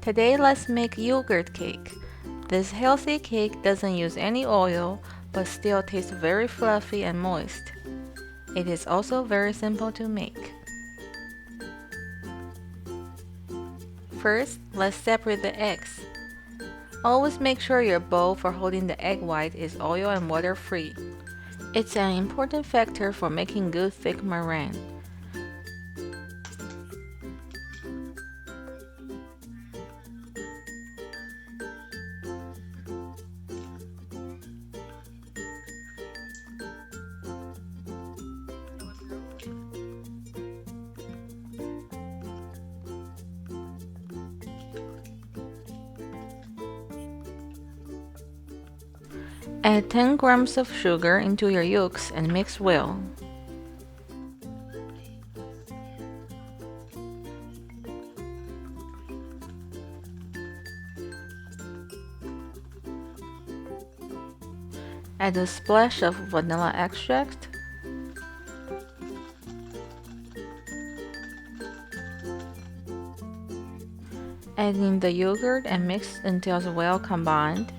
Today let's make yogurt cake. This healthy cake doesn't use any oil but still tastes very fluffy and moist. It is also very simple to make. First, let's separate the eggs. Always make sure your bowl for holding the egg white is oil and water free. It's an important factor for making good thick meringue. Add 10 grams of sugar into your yolks and mix well. Add a splash of vanilla extract. Add in the yogurt and mix until it's well combined.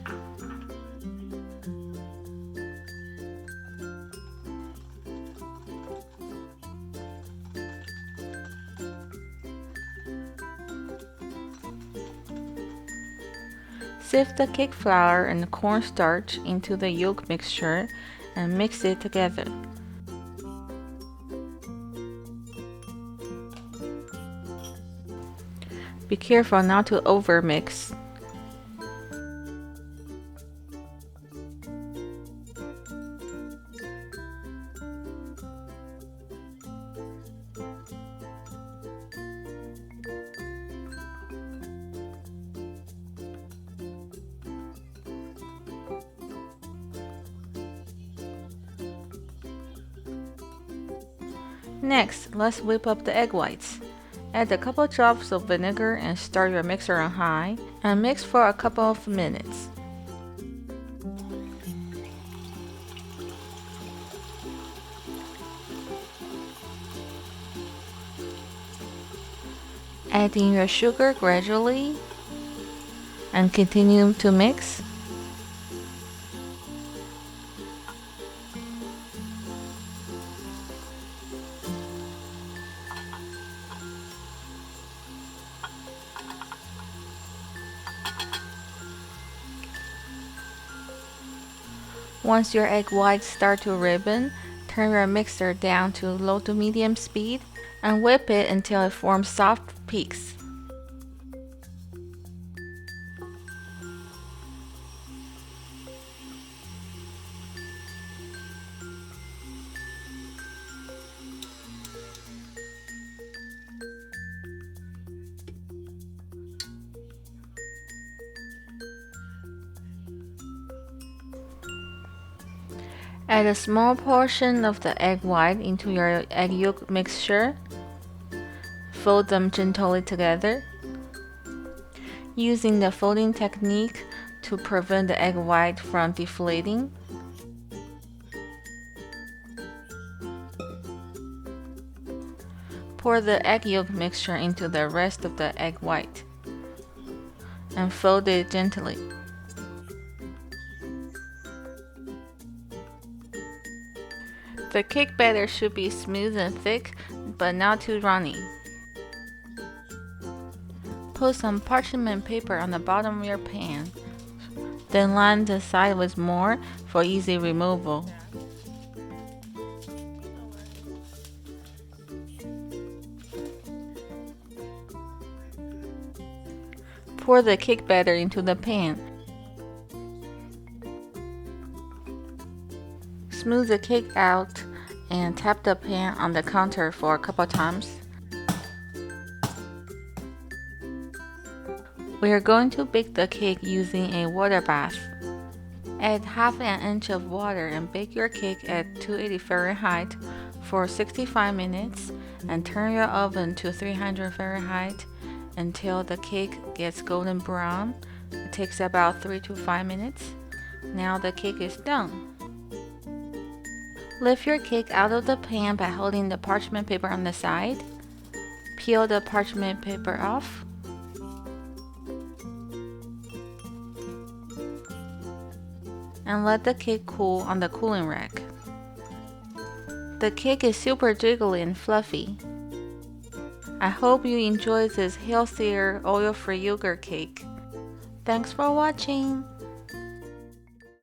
Sift the cake flour and cornstarch into the yolk mixture and mix it together. Be careful not to overmix. Next, let's whip up the egg whites. Add a couple drops of vinegar and start your mixer on high and mix for a couple of minutes. Add in your sugar gradually and continue to mix. Once your egg whites start to ribbon, turn your mixer down to low to medium speed and whip it until it forms soft peaks. Add a small portion of the egg white into your egg yolk mixture. Fold them gently together. Using the folding technique to prevent the egg white from deflating. Pour the egg yolk mixture into the rest of the egg white and fold it gently. The cake batter should be smooth and thick, but not too runny. Put some parchment paper on the bottom of your pan. Then line the side with more for easy removal. Pour the cake batter into the pan. Smooth the cake out and tap the pan on the counter for a couple times. We are going to bake the cake using a water bath. Add half an inch of water and bake your cake at 280 Fahrenheit for 65 minutes and turn your oven to 300 Fahrenheit until the cake gets golden brown. It takes about 3 to 5 minutes. Now the cake is done. Lift your cake out of the pan by holding the parchment paper on the side. Peel the parchment paper off. and let the cake cool on the cooling rack. The cake is super jiggly and fluffy. I hope you enjoy this healthier oil-free yogurt cake. Thanks for watching.